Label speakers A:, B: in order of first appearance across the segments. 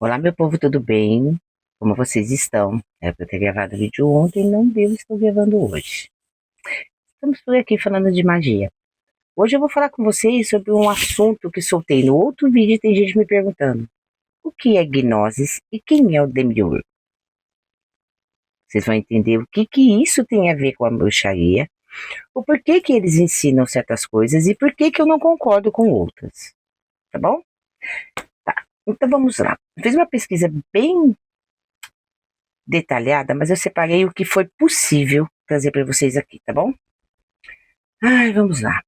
A: Olá, meu povo, tudo bem? Como vocês estão? Era para eu ter gravado o vídeo ontem, não deu, estou gravando hoje. Estamos por aqui falando de magia. Hoje eu vou falar com vocês sobre um assunto que soltei no outro vídeo e tem gente me perguntando. O que é gnoses e quem é o demiurgo? Vocês vão entender o que isso tem a ver com a bruxaria, o porquê que eles ensinam certas coisas e por que eu não concordo com outras. Tá bom? Tá, então vamos lá. Fiz uma pesquisa bem detalhada, mas eu separei o que foi possível trazer para vocês aqui, tá bom? Ai, vamos lá.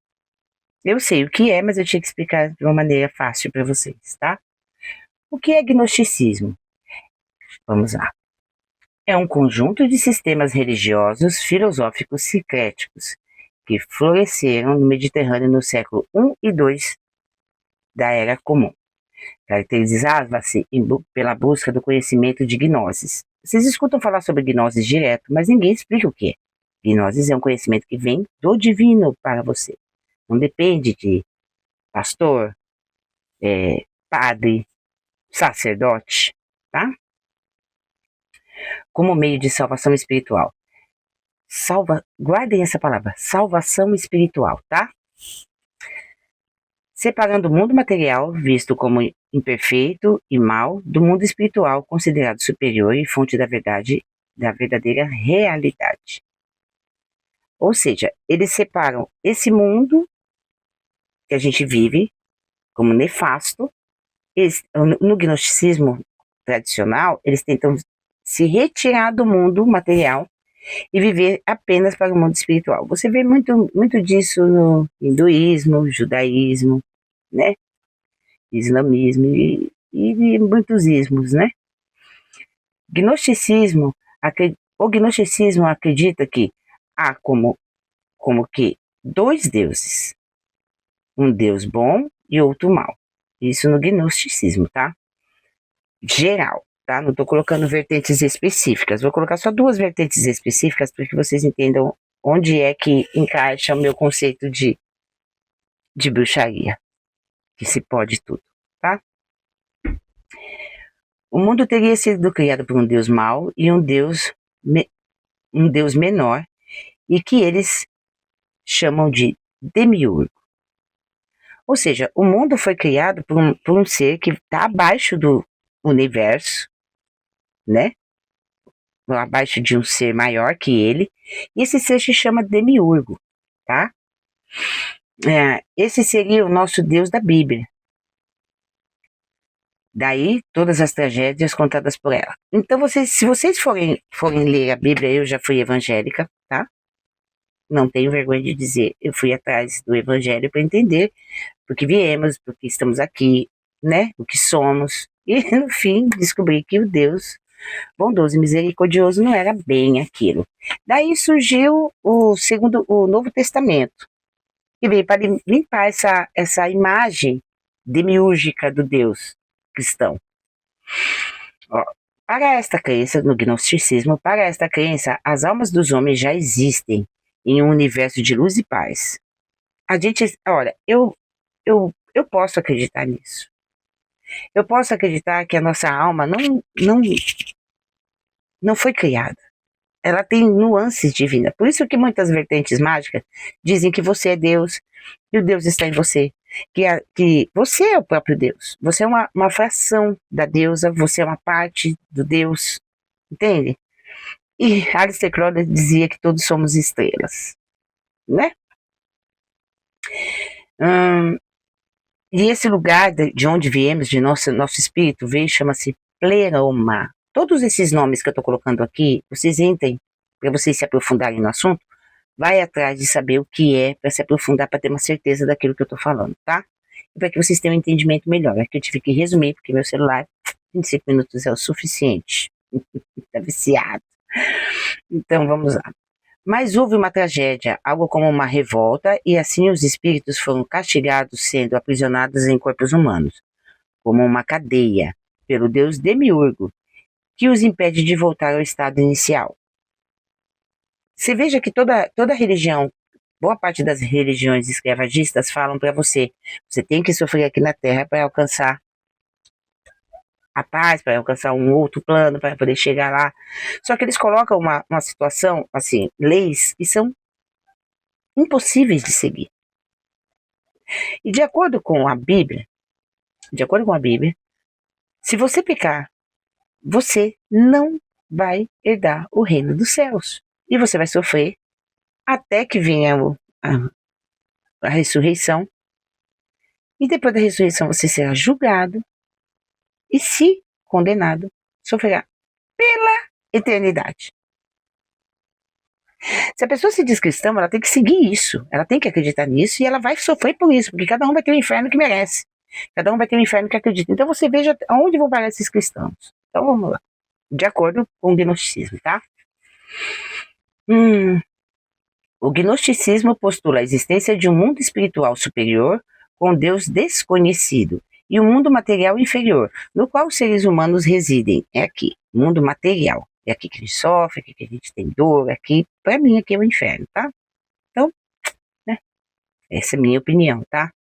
A: Eu sei o que é, mas eu tinha que explicar de uma maneira fácil para vocês, tá? O que é gnosticismo? Vamos lá. É um conjunto de sistemas religiosos, filosóficos secréticos que floresceram no Mediterrâneo no século I e II da Era Comum. Caracterizava-se pela busca do conhecimento de gnoses. Vocês escutam falar sobre gnoses direto, mas ninguém explica o que é. Gnoses é um conhecimento que vem do divino para você. Não depende de pastor, padre, sacerdote, tá? Como meio de salvação espiritual. Guardem essa palavra, salvação espiritual, tá? Separando o mundo material, visto como imperfeito e mal, do mundo espiritual, considerado superior e fonte da verdade, da verdadeira realidade. Ou seja, eles separam esse mundo que a gente vive como nefasto. No gnosticismo tradicional, eles tentam se retirar do mundo material e viver apenas para o mundo espiritual. Você vê muito disso no hinduísmo, judaísmo, né? Islamismo e muitos ismos, né? O gnosticismo acredita que há como que dois deuses, um deus bom e outro mau. Isso no gnosticismo, tá? Geral, tá? Não estou colocando vertentes específicas. Vou colocar só duas vertentes específicas para que vocês entendam onde é que encaixa o meu conceito de bruxaria, que se pode tudo, tá? O mundo teria sido criado por um deus mau e um deus menor, e que eles chamam de demiurgo. Ou seja, o mundo foi criado por um ser que está abaixo do universo, né? Abaixo de um ser maior que ele, e esse ser se chama demiurgo, tá? Esse seria o nosso Deus da Bíblia. Daí, todas as tragédias contadas por ela. Então, se vocês forem ler a Bíblia, eu já fui evangélica, tá? Não tenho vergonha de dizer, eu fui atrás do evangelho para entender porque viemos, porque estamos aqui, né? O que somos. E, no fim, descobri que o Deus bondoso e misericordioso não era bem aquilo. Daí surgiu o Novo Testamento, que veio para limpar essa imagem demiúrgica do Deus cristão. Ó, para esta crença, no gnosticismo, para esta crença, as almas dos homens já existem em um universo de luz e paz. A gente, olha, eu posso acreditar nisso. Eu posso acreditar que a nossa alma não foi criada. Ela tem nuances divinas. Por isso que muitas vertentes mágicas dizem que você é Deus, que o Deus está em você, que você é o próprio Deus. Você é uma fração da deusa, você é uma parte do Deus, entende? E Aleister Crowley dizia que todos somos estrelas, né? E esse lugar de onde viemos, de nosso espírito veio, chama-se pleroma. Todos esses nomes que eu estou colocando aqui, vocês entrem, para vocês se aprofundarem no assunto, vai atrás de saber o que é, para se aprofundar, para ter uma certeza daquilo que eu estou falando, tá? E para que vocês tenham um entendimento melhor. É que eu tive que resumir, porque meu celular, 25 minutos é o suficiente. Está viciado. Então, vamos lá. Mas houve uma tragédia, algo como uma revolta, e assim os espíritos foram castigados, sendo aprisionados em corpos humanos, como uma cadeia, pelo deus Demiurgo, que os impede de voltar ao estado inicial. Você veja que toda religião, boa parte das religiões escravagistas falam para você tem que sofrer aqui na Terra para alcançar a paz, para alcançar um outro plano, para poder chegar lá. Só que eles colocam uma situação, assim, leis que são impossíveis de seguir. E de acordo com a Bíblia, se você pecar, você não vai herdar o reino dos céus. E você vai sofrer até que venha a ressurreição. E depois da ressurreição você será julgado e, se condenado, sofrerá pela eternidade. Se a pessoa se diz cristã, ela tem que seguir isso, ela tem que acreditar nisso e ela vai sofrer por isso, porque cada um vai ter o inferno que merece, cada um vai ter o inferno que acredita. Então você veja aonde vão parar esses cristãos. Então vamos lá, de acordo com o gnosticismo, tá? O gnosticismo postula a existência de um mundo espiritual superior com Deus desconhecido e um mundo material inferior, no qual os seres humanos residem. É aqui, mundo material. É aqui que a gente sofre, é aqui que a gente tem dor, aqui, pra mim, aqui é o inferno, tá? Então, né? Essa é a minha opinião, tá?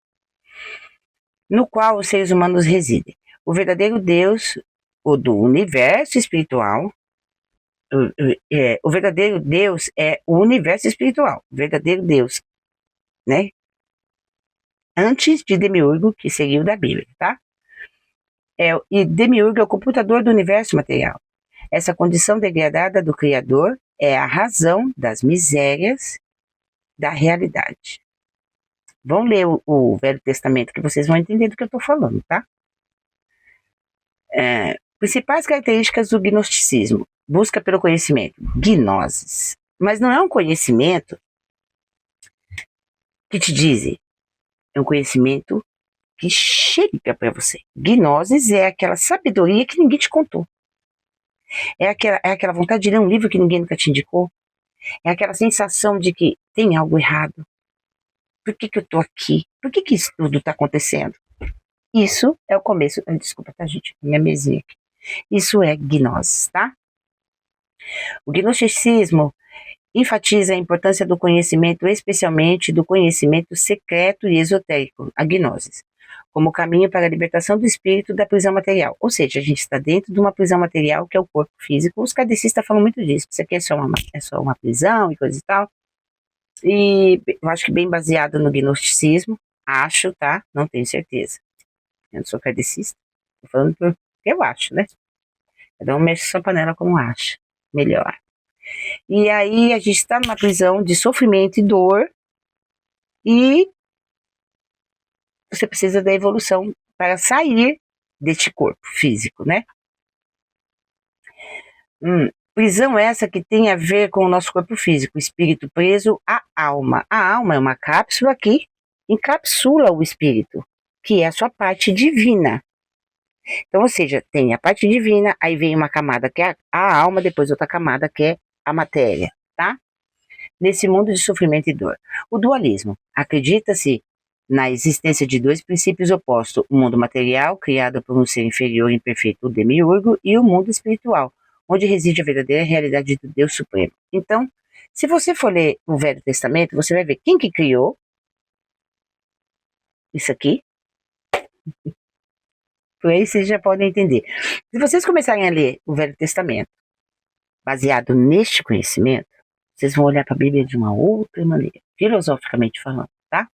A: No qual os seres humanos residem. O verdadeiro Deus, o do universo espiritual, o verdadeiro Deus é o universo espiritual. O verdadeiro Deus, né? Antes de Demiurgo, que seguiu da Bíblia, tá? E Demiurgo é o computador do universo material. Essa condição degradada do Criador é a razão das misérias da realidade. Vão ler o Velho Testamento que vocês vão entender do que eu estou falando, tá? Principais características do gnosticismo. Busca pelo conhecimento. Gnoses. Mas não é um conhecimento que te dizem. É um conhecimento que chega para você. Gnoses é aquela sabedoria que ninguém te contou. É aquela vontade de ler um livro que ninguém nunca te indicou. É aquela sensação de que tem algo errado. Por que eu tô aqui? Por que isso tudo tá acontecendo? Isso é o começo. Desculpa, tá, gente? Minha mesinha aqui. Isso é gnose, tá? O gnosticismo enfatiza a importância do conhecimento, especialmente do conhecimento secreto e esotérico, a gnose, como caminho para a libertação do espírito da prisão material. Ou seja, a gente está dentro de uma prisão material, que é o corpo físico. Os kardecistas falam muito disso. Isso aqui é só uma prisão e coisa e tal. E eu acho que bem baseado no gnosticismo. Acho, tá? Não tenho certeza. Eu não sou kardecista. Tô falando porque eu acho, né? Cada um mexe sua panela como acha. Melhor. E aí a gente está numa prisão de sofrimento e dor. E você precisa da evolução para sair deste corpo físico, né? Prisão essa que tem a ver com o nosso corpo físico, o espírito preso à alma. A alma é uma cápsula que encapsula o espírito, que é a sua parte divina. Então, ou seja, tem a parte divina, aí vem uma camada que é a alma, depois outra camada que é a matéria, tá? Nesse mundo de sofrimento e dor. O dualismo. Acredita-se na existência de dois princípios opostos, o mundo material, criado por um ser inferior e imperfeito, o demiurgo, e o mundo espiritual, onde reside a verdadeira realidade do Deus Supremo. Então, se você for ler o Velho Testamento, você vai ver quem que criou isso aqui. Por aí vocês já podem entender. Se vocês começarem a ler o Velho Testamento, baseado neste conhecimento, vocês vão olhar para a Bíblia de uma outra maneira, filosoficamente falando, tá?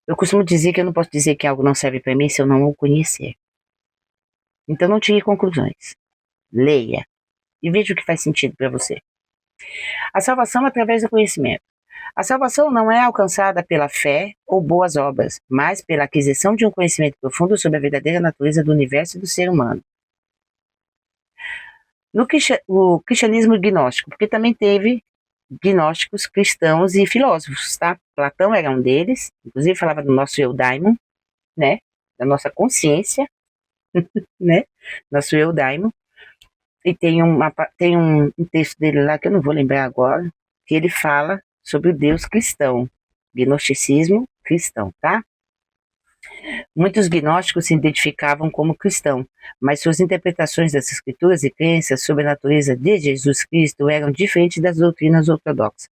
A: Eu costumo dizer que eu não posso dizer que algo não serve para mim se eu não o conhecer. Então não tire conclusões. Leia e veja o que faz sentido para você. A salvação é através do conhecimento. A salvação não é alcançada pela fé ou boas obras, mas pela aquisição de um conhecimento profundo sobre a verdadeira natureza do universo e do ser humano. O cristianismo gnóstico, porque também teve gnósticos cristãos e filósofos, tá? Platão era um deles, inclusive falava do nosso eu daimon, né? Da nossa consciência, né? Nosso eu daimon. E tem um texto dele lá que eu não vou lembrar agora, que ele fala sobre o Deus cristão, gnosticismo cristão, tá? Muitos gnósticos se identificavam como cristão, mas suas interpretações das escrituras e crenças sobre a natureza de Jesus Cristo eram diferentes das doutrinas ortodoxas.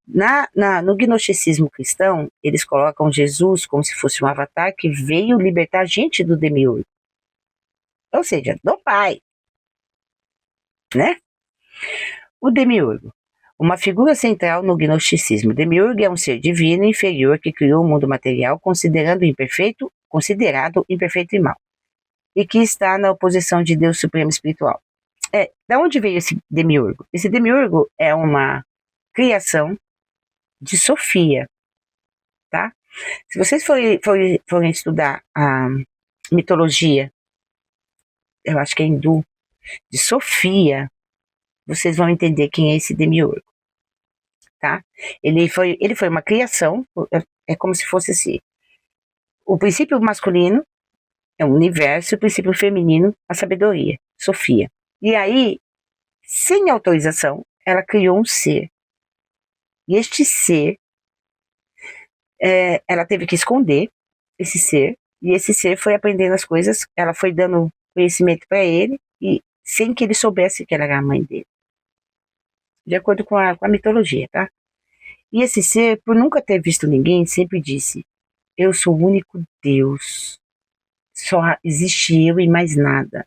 A: No gnosticismo cristão, eles colocam Jesus como se fosse um avatar que veio libertar a gente do demiurgo. ou seja, do Pai, né? O demiurgo, uma figura central no gnosticismo. O demiurgo é um ser divino inferior que criou o mundo material considerado imperfeito e mal, e que está na oposição de Deus Supremo Espiritual. Da onde veio esse demiurgo? Esse demiurgo é uma criação de Sofia, tá? Se vocês forem estudar a mitologia, eu acho que é hindu, de Sofia, vocês vão entender quem é esse demiurgo, tá? Ele foi uma criação, é como se fosse assim, o princípio masculino é o universo, o princípio feminino, a sabedoria, Sofia. E aí, sem autorização, ela criou um ser. E este ser, ela teve que esconder esse ser, e esse ser foi aprendendo as coisas, ela foi dando conhecimento para ele, e sem que ele soubesse que ela era a mãe dele. De acordo com a mitologia, tá? E esse ser, por nunca ter visto ninguém, sempre disse: eu sou o único Deus. Só existe eu e mais nada.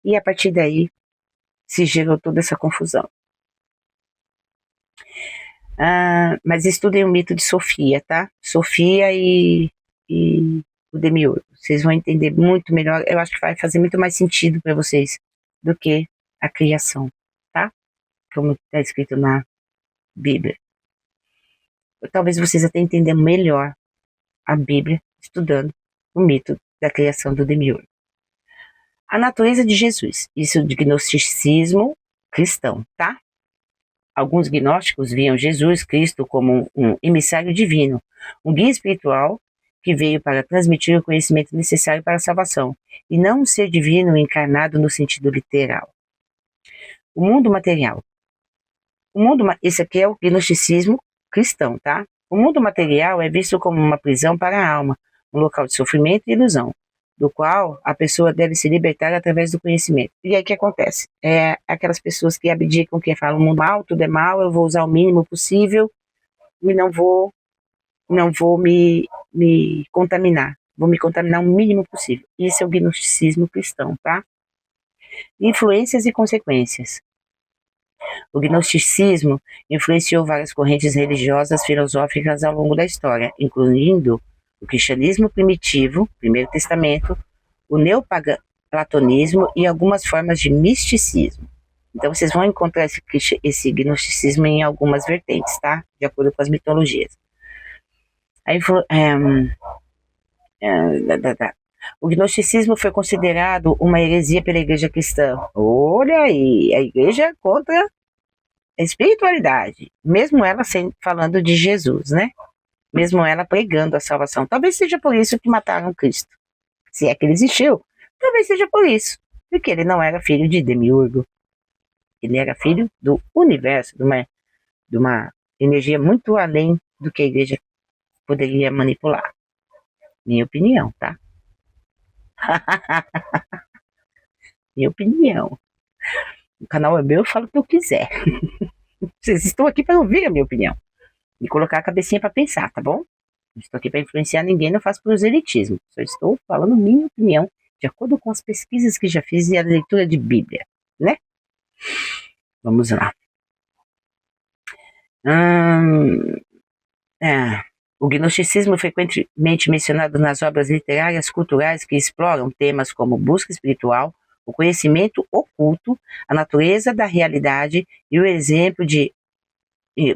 A: E a partir daí se gerou toda essa confusão. Mas estudem o mito de Sofia, tá? Sofia e o demiurgo. Vocês vão entender muito melhor. Eu acho que vai fazer muito mais sentido para vocês do que a criação, tá? Como está escrito na Bíblia. Talvez vocês até entendam melhor a Bíblia estudando o mito da criação do demiurgo. A natureza de Jesus, isso de gnosticismo cristão, tá? Alguns gnósticos viam Jesus Cristo como um emissário divino, um guia espiritual que veio para transmitir o conhecimento necessário para a salvação, e não um ser divino encarnado no sentido literal. O mundo material. Esse aqui é o gnosticismo cristão, tá? O mundo material é visto como uma prisão para a alma, um local de sofrimento e ilusão, do qual a pessoa deve se libertar através do conhecimento. E aí o que acontece? Aquelas pessoas que abdicam, que falam: o mundo mal, tudo é mal, eu vou usar o mínimo possível e não vou me contaminar. Vou me contaminar o mínimo possível. Esse é o gnosticismo cristão, tá? Influências e consequências. O gnosticismo influenciou várias correntes religiosas filosóficas ao longo da história, incluindo o cristianismo primitivo, Primeiro Testamento, o neoplatonismo e algumas formas de misticismo. Então vocês vão encontrar esse gnosticismo em algumas vertentes, tá? De acordo com as mitologias. O gnosticismo foi considerado uma heresia pela igreja cristã. Olha aí, a igreja contra a espiritualidade, mesmo ela falando de Jesus, né? Mesmo ela pregando a salvação. Talvez seja por isso que mataram Cristo. Se é que ele existiu, talvez seja por isso. Porque ele não era filho de demiurgo. Ele era filho do universo, de uma energia muito além do que a igreja poderia manipular. Minha opinião, tá? Minha opinião. O canal é meu, eu falo o que eu quiser. Vocês estão aqui para ouvir a minha opinião e colocar a cabecinha para pensar, tá bom? Não estou aqui para influenciar ninguém, não faço proselitismo. Só estou falando minha opinião de acordo com as pesquisas que já fiz e a leitura de Bíblia, né? Vamos lá. O gnosticismo é frequentemente mencionado nas obras literárias culturais que exploram temas como busca espiritual, o conhecimento oculto, a natureza da realidade e o exemplo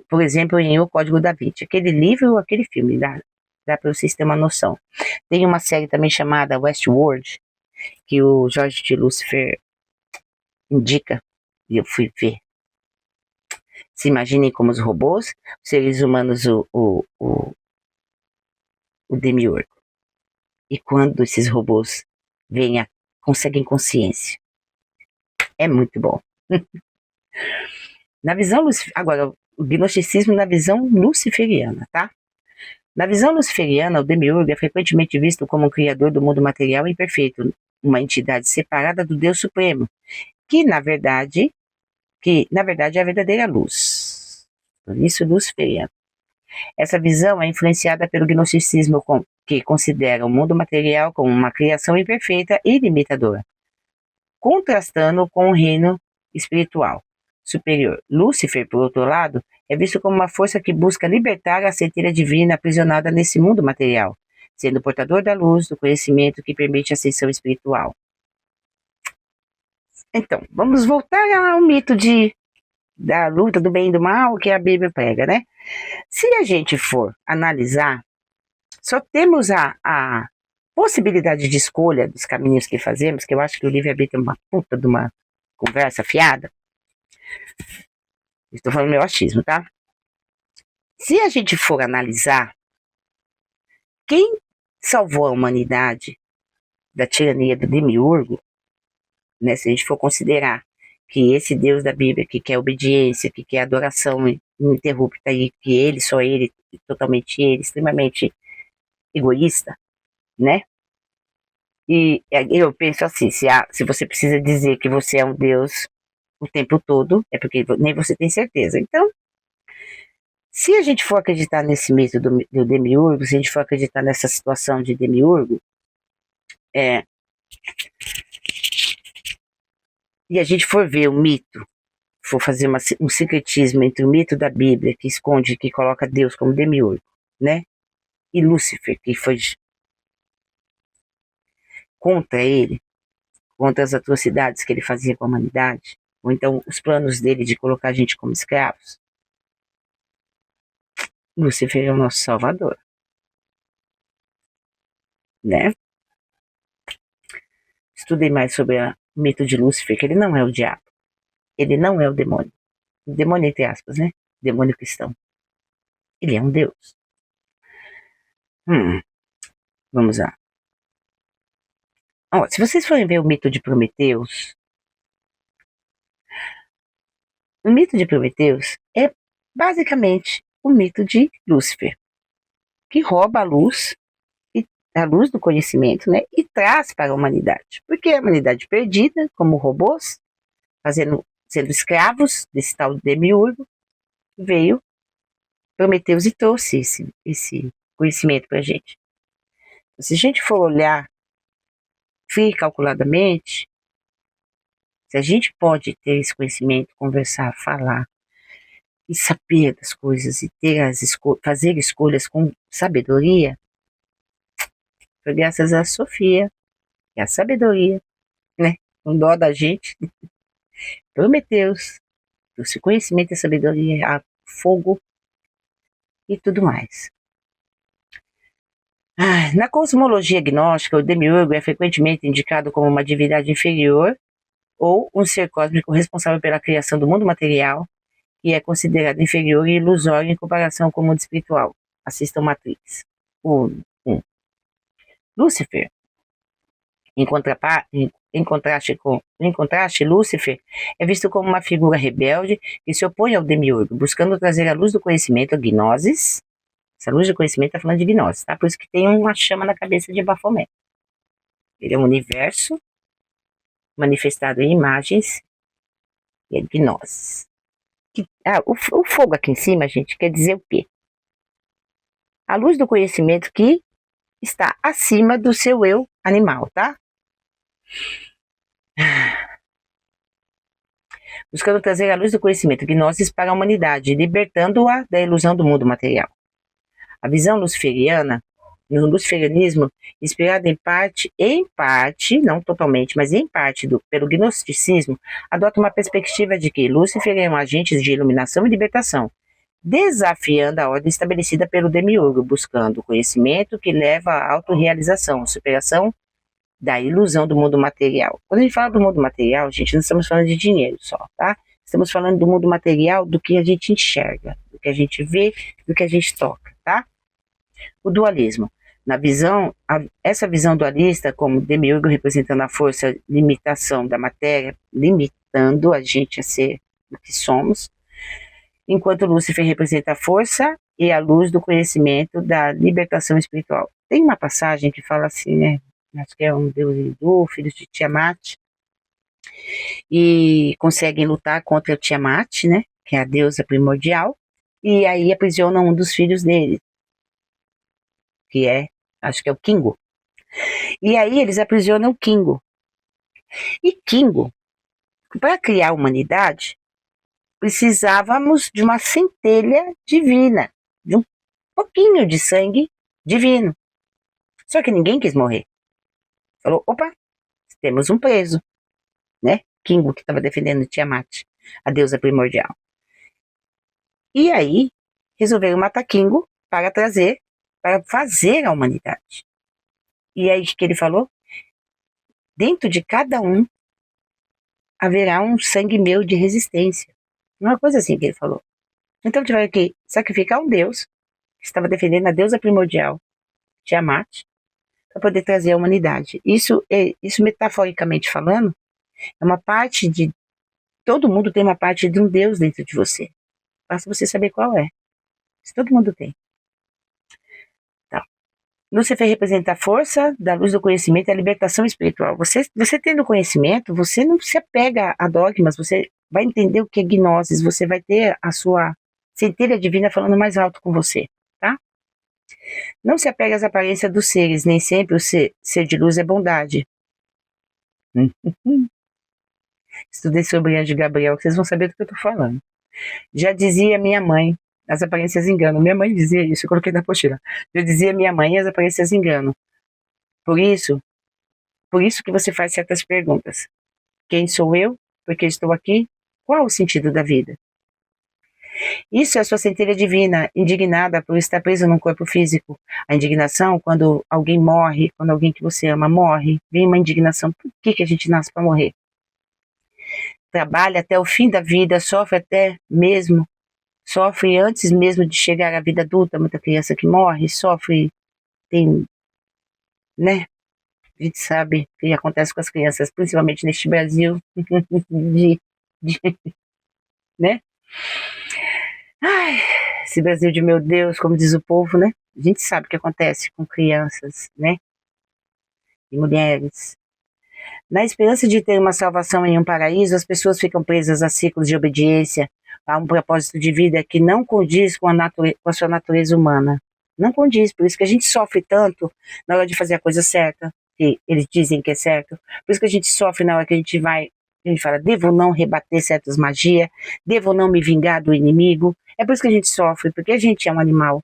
A: por exemplo, em O Código da Vinci. Aquele livro ou aquele filme, dá para vocês terem uma noção. Tem uma série também chamada Westworld, que o Jorge de Lúcifer indica, e eu fui ver. Se imaginem como os robôs, os seres humanos, o demiurgo. E quando esses robôs conseguem consciência. É muito bom. Agora, o gnosticismo na visão luciferiana, tá? Na visão luciferiana, o demiurgo é frequentemente visto como um criador do mundo material imperfeito, uma entidade separada do Deus Supremo, que na verdade é a verdadeira luz. Por isso, luciferiano. Essa visão é influenciada pelo gnosticismo que considera o mundo material como uma criação imperfeita e limitadora, contrastando com o reino espiritual superior. Lúcifer, por outro lado, é visto como uma força que busca libertar a centelha divina aprisionada nesse mundo material, sendo portador da luz, do conhecimento que permite a ascensão espiritual. Então, vamos voltar ao mito da luta do bem e do mal que a Bíblia prega, né? Se a gente for analisar, só temos a possibilidade de escolha dos caminhos que fazemos, que eu acho que o livre-arbítrio é uma puta de uma conversa fiada. Estou falando meu achismo, tá? Se a gente for analisar, quem salvou a humanidade da tirania do demiurgo, né, se a gente for considerar que esse Deus da Bíblia, que quer obediência, que quer adoração ininterrupta e que ele, só ele, totalmente ele, extremamente egoísta, né? E eu penso assim, se você precisa dizer que você é um Deus o tempo todo, é porque nem você tem certeza. Então, se a gente for acreditar nesse mito do demiurgo, se a gente for acreditar nessa situação de demiurgo, e a gente for ver o mito, for fazer um sincretismo entre o mito da Bíblia, que esconde, que coloca Deus como demiurgo, né? E Lúcifer, que foi contra ele, contra as atrocidades que ele fazia com a humanidade, ou então os planos dele de colocar a gente como escravos. Lúcifer é o nosso salvador, né? Estudei mais sobre o mito de Lúcifer, que ele não é o diabo, ele não é o demônio entre aspas, né? Demônio cristão. Ele é um Deus. Vamos lá. Se vocês forem ver o mito de Prometeus, o mito de Prometeus é basicamente o mito de Lúcifer, que rouba a luz do conhecimento, né, e traz para a humanidade. Porque a humanidade perdida, como robôs, sendo escravos desse tal demiurgo, veio Prometeus e trouxe esse conhecimento para a gente. Se a gente for olhar frio e calculadamente, se a gente pode ter esse conhecimento, conversar, falar e saber das coisas e fazer escolhas com sabedoria, foi graças a Sofia e a sabedoria, né? Com dó da gente, Prometeus, trouxe conhecimento e sabedoria, a fogo e tudo mais. Na cosmologia gnóstica, o demiurgo é frequentemente indicado como uma divindade inferior ou um ser cósmico responsável pela criação do mundo material, que é considerado inferior e ilusório em comparação com o mundo espiritual. Assistam Matrix. 1. Lúcifer, em contraste, Lúcifer é visto como uma figura rebelde que se opõe ao demiurgo, buscando trazer a luz do conhecimento, a gnosis. Essa luz do conhecimento está falando de gnosis, tá? Por isso que tem uma chama na cabeça de Baphomet. Ele é um universo manifestado em imagens e é gnosis. O fogo aqui em cima, gente, quer dizer o quê? A luz do conhecimento que está acima do seu eu animal, tá? Buscando trazer a luz do conhecimento, gnosis, para a humanidade, libertando-a da ilusão do mundo material. A visão luciferiana, no luciferianismo, inspirada em parte, não totalmente, mas em parte pelo gnosticismo, adota uma perspectiva de que Lúcifer é um agente de iluminação e libertação, desafiando a ordem estabelecida pelo demiurgo, buscando o conhecimento que leva à autorrealização, superação da ilusão do mundo material. Quando a gente fala do mundo material, gente, não estamos falando de dinheiro só, tá? Estamos falando do mundo material, do que a gente enxerga, do que a gente vê, do que a gente toca, tá? O dualismo. Essa visão dualista, como demiurgo representando a força limitação da matéria, limitando a gente a ser o que somos, enquanto Lúcifer representa a força e a luz do conhecimento da libertação espiritual. Tem uma passagem que fala assim, né? Acho que é um deus hindu, filho de Tiamat, e conseguem lutar contra o Tiamat, né? Que é a deusa primordial, e aí aprisionam um dos filhos dele, que é acho que é o Kingo. E aí eles aprisionam o Kingo. E Kingo, para criar a humanidade, precisávamos de uma centelha divina, de um pouquinho de sangue divino. Só que ninguém quis morrer. Falou, opa, temos um preso, né? Kingo, que estava defendendo Tiamat, a deusa primordial. E aí, resolveram matar Kingo para fazer a humanidade. E aí, o que ele falou? Dentro de cada um haverá um sangue meu de resistência. Uma coisa assim que ele falou. Então tiveram que sacrificar um deus, que estava defendendo a deusa primordial, Tiamat, para poder trazer a humanidade. Isso metaforicamente falando, é uma parte de... Todo mundo tem uma parte de um deus dentro de você. Basta você saber qual é. Isso todo mundo tem. Tá. Lúcifer representa a força da luz do conhecimento e a libertação espiritual. Você tendo conhecimento, você não se apega a dogmas, você vai entender o que é gnosis, você vai ter a sua centelha divina falando mais alto com você, tá? Não se apega às aparências dos seres, nem sempre o ser de luz é bondade. Estudei sobre Anjo Gabriel, que vocês vão saber do que eu tô falando. Já dizia minha mãe, as aparências enganam. Minha mãe dizia isso, eu coloquei na apostila. Já dizia minha mãe, as aparências enganam. Por isso que você faz certas perguntas. Quem sou eu? Por que estou aqui? Qual o sentido da vida? Isso é a sua centelha divina, indignada por estar preso num corpo físico. A indignação, quando alguém morre, quando alguém que você ama morre, vem uma indignação. Por que a gente nasce para morrer? Trabalha até o fim da vida, sofre antes mesmo de chegar à vida adulta. Muita criança que morre, sofre, né? A gente sabe o que acontece com as crianças, principalmente neste Brasil, né? Ai, esse Brasil de meu Deus, como diz o povo, né? A gente sabe o que acontece com crianças, né? E mulheres. Na esperança de ter uma salvação em um paraíso, as pessoas ficam presas a ciclos de obediência, a um propósito de vida que não condiz com a sua natureza humana. Não condiz, por isso que a gente sofre tanto na hora de fazer a coisa certa, que eles dizem que é certo. Por isso que a gente sofre na hora que a gente fala, devo não rebater certas magias, devo não me vingar do inimigo. É por isso que a gente sofre, porque a gente é um animal.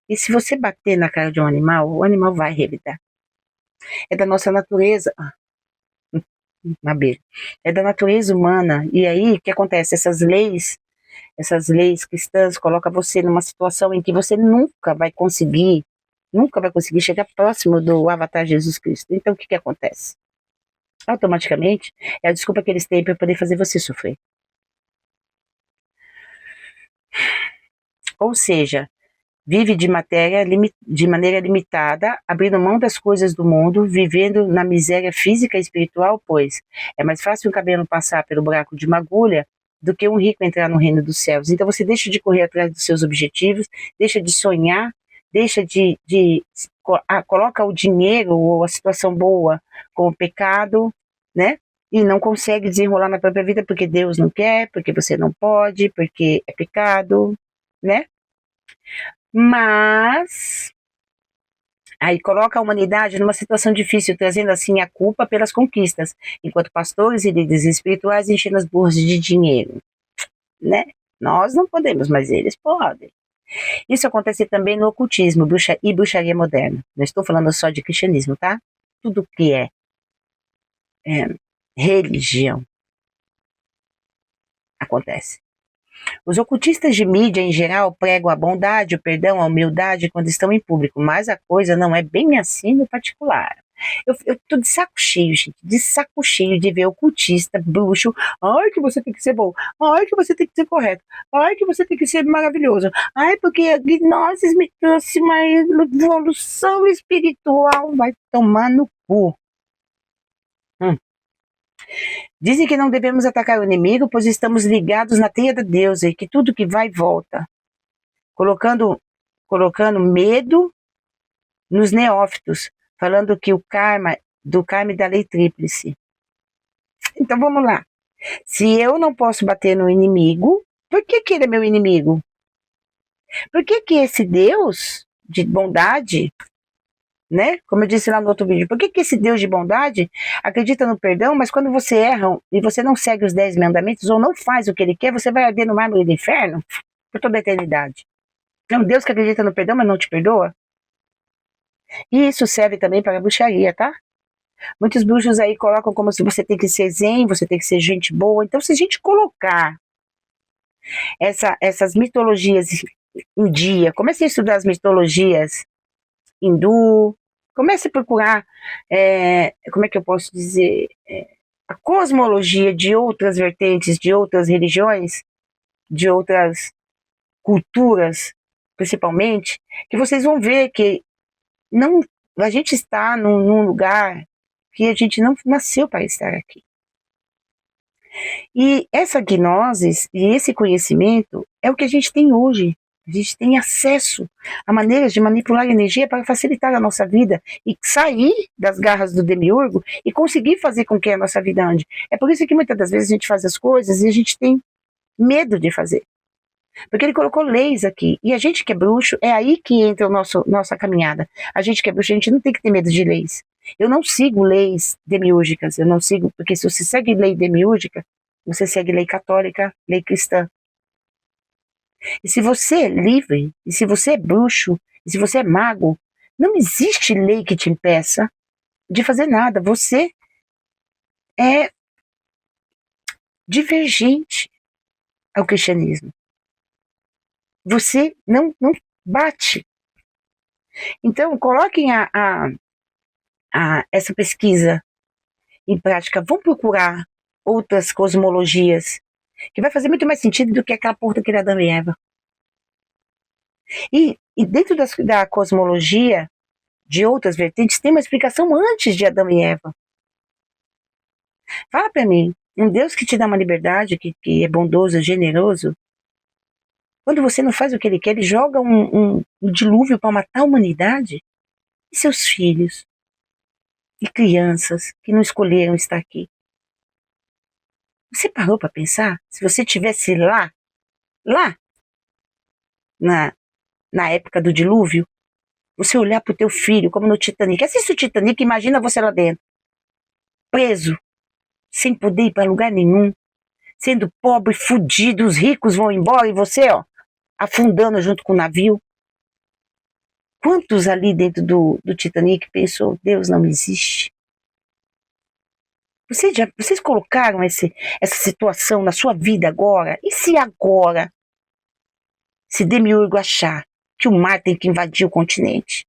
A: E se você bater na cara de um animal, o animal vai revidar. É da nossa natureza. É da natureza humana. E aí, o que acontece? Essas leis cristãs colocam você numa situação em que você nunca vai conseguir chegar próximo do avatar Jesus Cristo. Então, o que acontece? Automaticamente, é a desculpa que eles têm para poder fazer você sofrer. Ou seja, vive de maneira limitada, abrindo mão das coisas do mundo, vivendo na miséria física e espiritual, pois é mais fácil um cabelo passar pelo buraco de uma agulha do que um rico entrar no reino dos céus. Então você deixa de correr atrás dos seus objetivos, deixa de sonhar, deixa coloca o dinheiro ou a situação boa como pecado, né? E não consegue desenrolar na própria vida porque Deus não quer, porque você não pode, porque é pecado, né? Mas aí coloca a humanidade numa situação difícil, trazendo assim a culpa pelas conquistas, enquanto pastores e líderes espirituais enchem as bolsas de dinheiro, né? Nós não podemos, mas eles podem. Isso acontece também no ocultismo e bruxaria moderna. Não estou falando só de cristianismo, tá? Tudo que é religião acontece. Os ocultistas de mídia, em geral, pregam a bondade, o perdão, a humildade quando estão em público, mas a coisa não é bem assim no particular. Eu tô de saco cheio, gente, de saco cheio de ver ocultista, bruxo, ai que você tem que ser bom, ai que você tem que ser correto, ai que você tem que ser maravilhoso, ai porque a gnose me trouxe uma evolução espiritual, vai tomar no cu. Dizem que não devemos atacar o inimigo, pois estamos ligados na teia da deusa e que tudo que vai volta, colocando medo nos neófitos, falando que do karma e da lei tríplice. Então vamos lá. Se eu não posso bater no inimigo, por que ele é meu inimigo? Por que esse Deus de bondade né? Como eu disse lá no outro vídeo, por que esse Deus de bondade acredita no perdão, mas quando você erra e você não segue os 10 mandamentos ou não faz o que ele quer, você vai arder no mármore do inferno por toda a eternidade? É um Deus que acredita no perdão, mas não te perdoa? E isso serve também para a bruxaria, tá? Muitos bruxos aí colocam como se você tem que ser zen, você tem que ser gente boa. Então, se a gente colocar essas mitologias em dia, comece a estudar as mitologias hindu, comece a procurar, como é que eu posso dizer, a cosmologia de outras vertentes, de outras religiões, de outras culturas, principalmente, que vocês vão ver que não, a gente está num lugar que a gente não nasceu para estar aqui. E essa gnose e esse conhecimento é o que a gente tem hoje. A gente tem acesso a maneiras de manipular a energia para facilitar a nossa vida e sair das garras do demiurgo e conseguir fazer com que a nossa vida ande. É por isso que muitas das vezes a gente faz as coisas e a gente tem medo de fazer. Porque ele colocou leis aqui. E a gente que é bruxo, é aí que entra nossa caminhada. A gente que é bruxo, a gente não tem que ter medo de leis. Eu não sigo leis demiúrgicas, eu não sigo, porque se você segue lei demiúrgica, você segue lei católica, lei cristã. E se você é livre, e se você é bruxo, e se você é mago, não existe lei que te impeça de fazer nada. Você é divergente ao cristianismo. Você não bate. Então, coloquem essa pesquisa em prática. Vão procurar outras cosmologias, que vai fazer muito mais sentido do que aquela porta que era Adão e Eva. E dentro da cosmologia de outras vertentes, tem uma explicação antes de Adão e Eva. Fala para mim, um Deus que te dá uma liberdade, que é bondoso, generoso, quando você não faz o que ele quer, ele joga um dilúvio para matar a humanidade e seus filhos e crianças que não escolheram estar aqui. Você parou para pensar? Se você estivesse lá na época do dilúvio, você olhar para o teu filho, como no Titanic. Assiste o Titanic, imagina você lá dentro, preso, sem poder ir para lugar nenhum, sendo pobre, fudido, os ricos vão embora e você, ó, afundando junto com o navio. Quantos ali dentro do Titanic pensou, Deus não existe? Vocês colocaram essa situação na sua vida agora? E se agora, se Demiurgo achar que o mar tem que invadir o continente?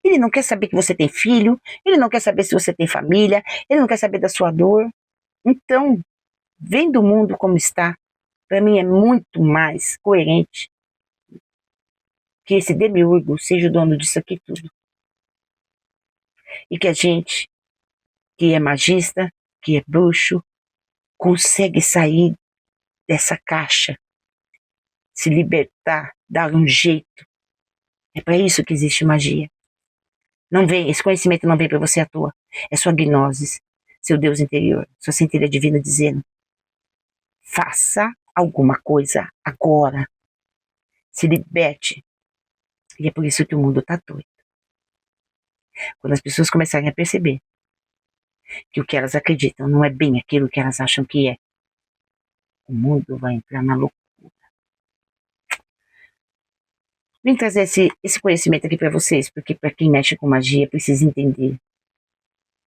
A: Ele não quer saber que você tem filho, ele não quer saber se você tem família, ele não quer saber da sua dor. Então, vendo o mundo como está, para mim é muito mais coerente que esse demiurgo seja o dono disso aqui tudo. E que a gente, que é magista, que é bruxo, consegue sair dessa caixa, se libertar, dar um jeito. É para isso que existe magia. Não vem, esse conhecimento não vem para você à toa. É sua gnose, seu Deus interior, sua centelha divina dizendo: faça alguma coisa agora. Se liberte. E é por isso que o mundo está doido. Quando as pessoas começarem a perceber que o que elas acreditam não é bem aquilo que elas acham que é, o mundo vai entrar na loucura. Vim trazer esse conhecimento aqui para vocês, porque para quem mexe com magia precisa entender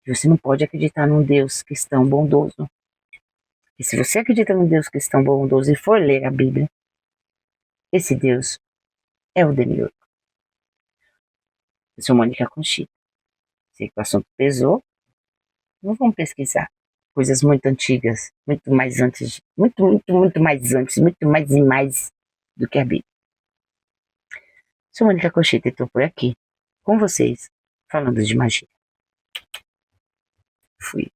A: que você não pode acreditar num Deus cristão bondoso. E se você acredita num Deus cristão bondoso e for ler a Bíblia, esse Deus é o demiurgo. Eu sou Mônica Conchita. Sei que o assunto pesou, não vamos pesquisar coisas muito antigas, muito mais antes, muito mais antes, muito mais e mais do que a Bíblia. Sou Mônica Conchita e estou por aqui com vocês, falando de magia. Fui.